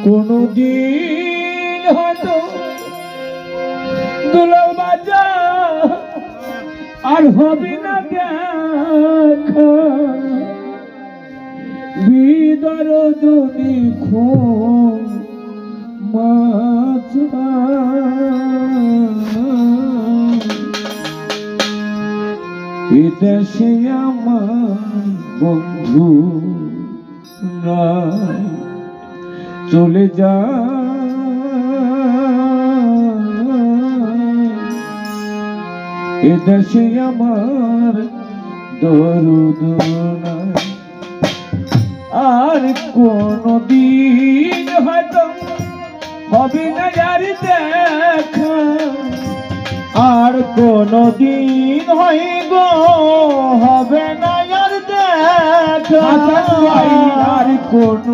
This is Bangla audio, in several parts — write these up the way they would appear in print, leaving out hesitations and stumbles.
কোনদিন হয়তো দুলাল বাজা আর হবে না দেখা বিদরদনি খুন মাথা এদেশে আমার বন্ধু নাই চলে যা এদেশে আমার দরদ নাই আর কোনদিন হয়তো হবে না আর দেখা আর কোনদিন হইব হবে না আর দেখা আর কোন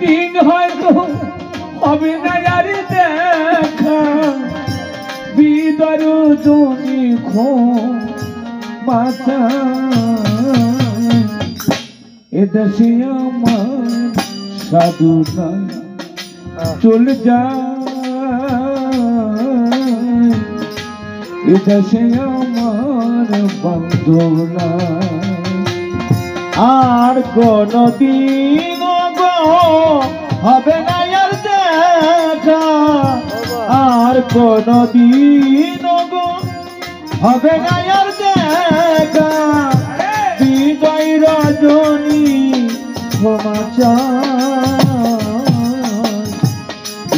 দিন হয়তো হবে না আর দেখা বিদরদনি খুন মাথা এদেশে আমার সাধু নাই চলে যা এদেশে আমার বান্ধব নাই আর কোনদিন হবে না আর দেখা আর কোনদিন হবে না আর দেখা বিদায় রজনী ক্ষমা চাই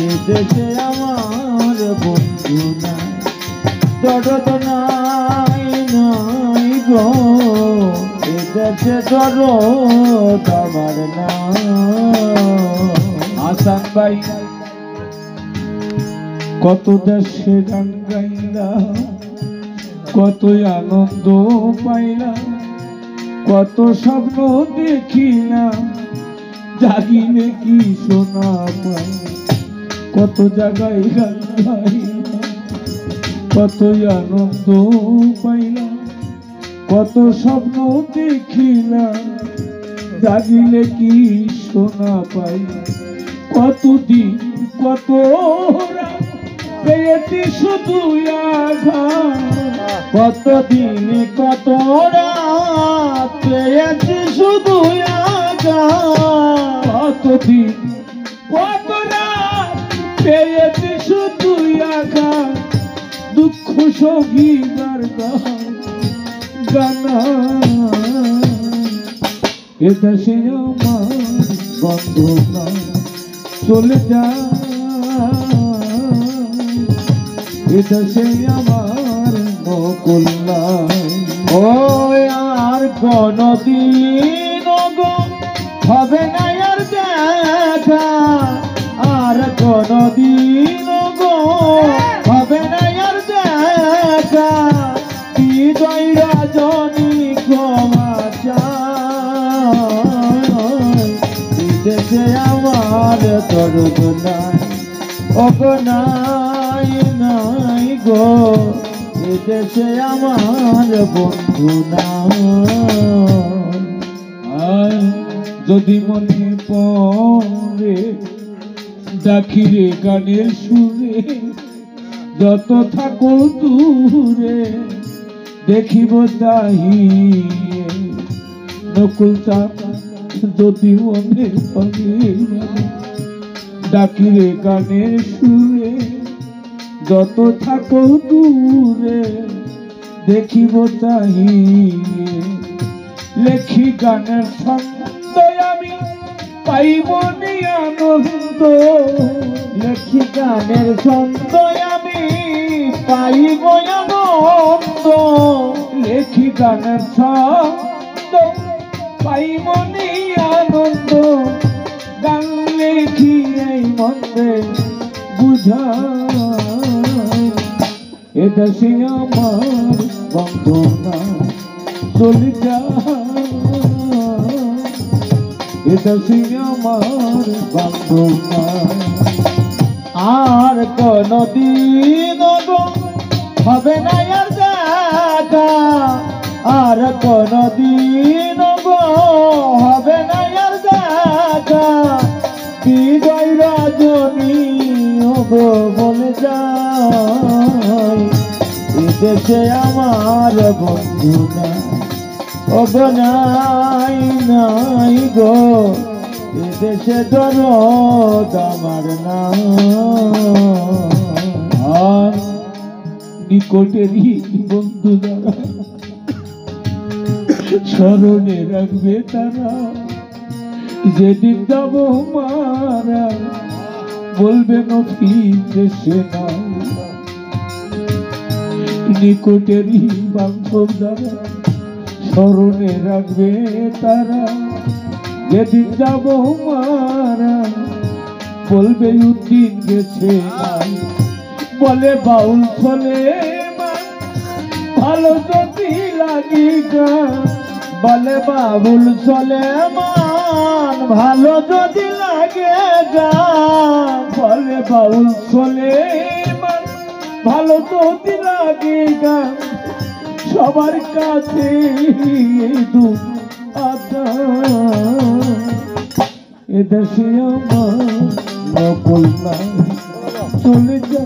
এদেশে আমার বন্ধু নাই দরদ নাই নাই গো এদেশে দরদ আমার নাই আসান ভাই কত দেশে গান গাইলাম কত আনন্দ পাইলাম কত স্বপ্ন দেখিলাম জাগিলে কি শোনা পাই কত জায়গায় গান গাইলাম কত আনন্দ পাইলাম কত স্বপ্ন দেখিলাম জাগিলে কি শোনা পাই কতদিন কত পেয়েছি শুধু আঘাত কতদিন কত রাত পেয়েছি শুধু আঘাত কতদিন কত রাত পেয়েছি শুধু আঘাত দুঃখ সহিবার গানা এদেশে আমার বন্ধু নাই চলে যা এদেশে আমার মুকুল নাই ও আর কোনদিন হবে না আর দেখা আর কোনদিন হবে না আর দেখা বিদায় রজনী ক্ষমা চাই এদেশে আমার দরদ নাই ওগো নাই নাই গো এদেশে আমার বন্ধু নাই যদি মনে পড়ে ডাকি রে গানের সুরে যত থাকো দূরে দেখিব তাহিয়ে নকুল চাপা যদি মনে পড়ে ডাকি রে গানের সুরে যত থাকো দূরে দেখিব চাহিয়ে লেখি গানের ছন্দ আমি পাইব নি আনন্দ লেখি গানের ছন্দ আমি পাইব আনন্দ লেখি গানের ছন্দ পাইব নি আনন্দ গান লেখি এই মন্দে বুঝাই এদেশে আমার বন্ধু নাই চলে যা এদেশে আমার বন্ধু নাই আর কোনদিন হবে না আর দেখা আর কোনদিন হবে না আর দেখা বিদায় গো বলে যাই এদেশে আমার বন্ধু নাই ও গো নাই নাই গো এদেশে দরদ আমার নাই আর নিকটেরই বন্ধু যারা স্মরণে রাখবে তারা যেদিন যাব মারা বলবে নফি দেশে নাই নিকটেরই বান্ধব যারা স্মরণে রাখবে তারা যেদিন যাব মারা বলবে উদ্দিন গেছে নাই বলে বাউল চলে ভালো যদি লাগি গান বলে বাউল চলে মান ভালো যদি লাগে গান বলে বাউল চলে মান ভালো যদি লাগে গান সবার কাছে এদেশে আমার নকল নাই চলে যা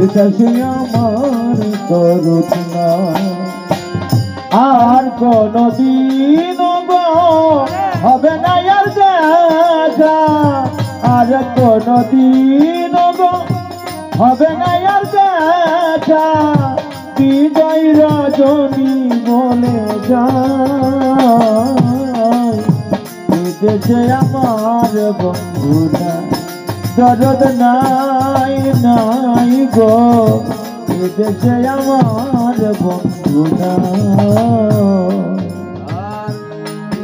এদেশে আমার দরদ নাই আর কোনদিন হবে না আর দেখা আর কোনদিন হবে না আর দেখা বিজয় রজনী বলে যায় এদেশে আমার বন্ধুরা দরদ নাই নাই গো এদেশে আমার বন্ধুরা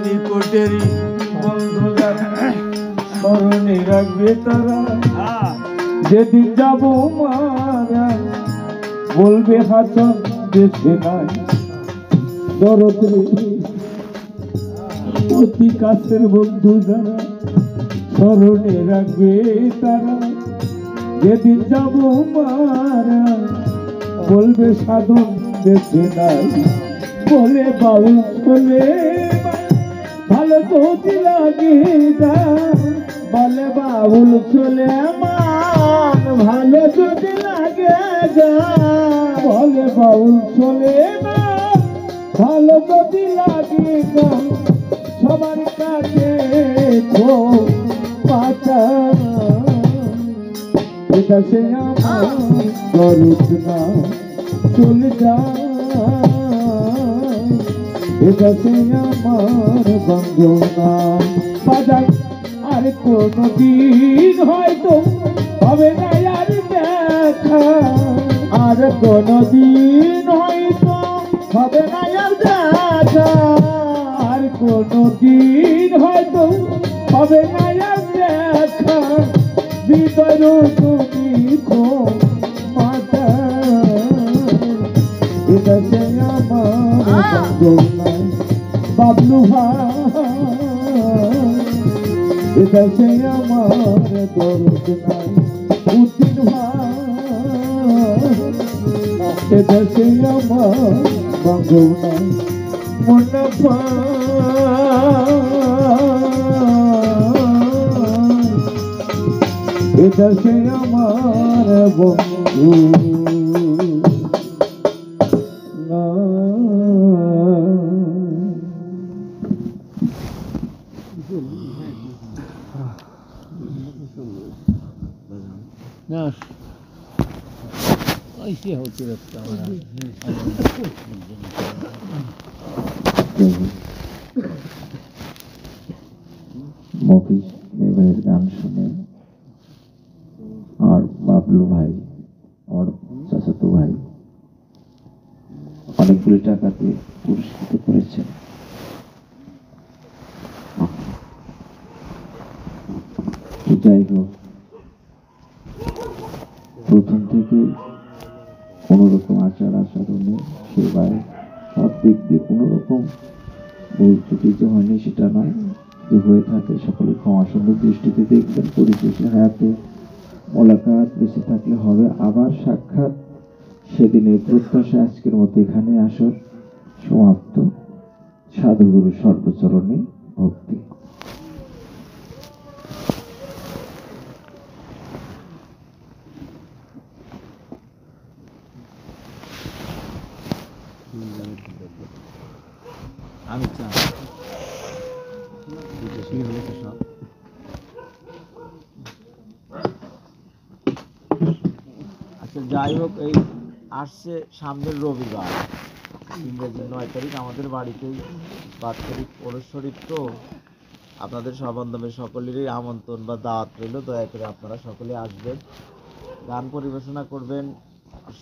নিকটেরই বন্ধুরা স্মরণে রাখবে তারা যেদিন যাব মারা বলবে হাসান দেশে নাই দরদ অতি কাছের বন্ধু যারা স্মরণে রাখবে তারা যেদিন যাব মারা বলবে সাধন দেশে নাই বলে বাউল বলে ভালো যদি লাগে বলে বাউল চলে মান ভালো যদি লাগে বলে বাউল চলে মান ভালো যদি লাগে সবার কাছে পাতা এদেশে আমার দরদ নাই চলে যায় এদেশে আমার বন্ধু নাই বাজার আর কোনদিন হয়তো হবে না আর দেখা আর কোনদিন হয়তো হবে না আর দেখা আর কোনদিন হয়তো হবে না আর দেখা বিদর তুমি মাতা এদেশে আমার বন্ধু নাই বাবলু ভাই এদেশে আমার দরদ নাই উদ্দিন ভাই এদেশে আমার বন্ধু নাই মনে এদেশে আমার বন্ধু ऐसे होती रहता মফিজ ভাইয়ের গান শুনে আর বাবলু ভাই আর চাচাতো ভাই অনেকগুলি টাকা দিয়ে পুরস্কৃত করেছেন। যাই হোক, প্রথম থেকে কোনোরকম আচার আচরণে সেবায় সব দিক দিয়ে কোনোরকম ভুল ত্রুটি যে হয়নি সেটা নয়, যে হয়ে থাকে সকলে ক্ষমা সুন্দর দৃষ্টিতে দেখবেন। পরিশেষে হায়াতে মোলাকাত বেঁচে থাকলে হবে আবার সাক্ষাৎ, সেদিনের প্রত্যাশা আজকের মতো এখানে আসর সমাপ্ত। সাধুগুরু সর্বচরণে ভক্তি। আমি চাই সব আচ্ছা যাই হোক, এই আসছে সামনের রবিবার ইংরেজি 9 তারিখ আমাদের বাড়িতেই বাৎসরিক ওরস শরীফ, তো আপনাদের সবান্ধবের সকলেরই আমন্ত্রণ বা দাওয়াত রইল। দয়া করে আপনারা সকলে আসবেন। গান পরিবেশনা করবেন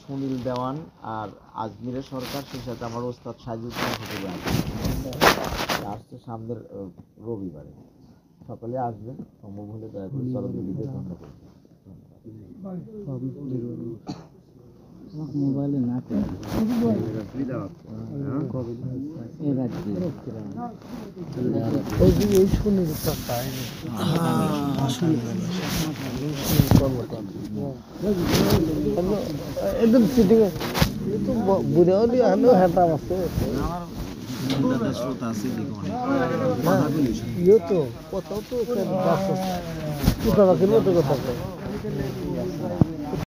সুনীল দেওয়ান আর আজমিরের সরকার, সেই সাথে আমার ওস্তাদ সাইজুদ্দিন হোটেলে আসছে সামনের রবিবারে। সকলে আসবেন, সম্ভব হলে দয়া করে চরণদিদিকে ধন্যবাদ। মোবাইলে না একদম সিটিং বুড়াও দিয়ে আনো হেঁটা আছে আমার শ্রোতা আছে ইয়ে তো কোথাও তো কথা পাখির মতো কথা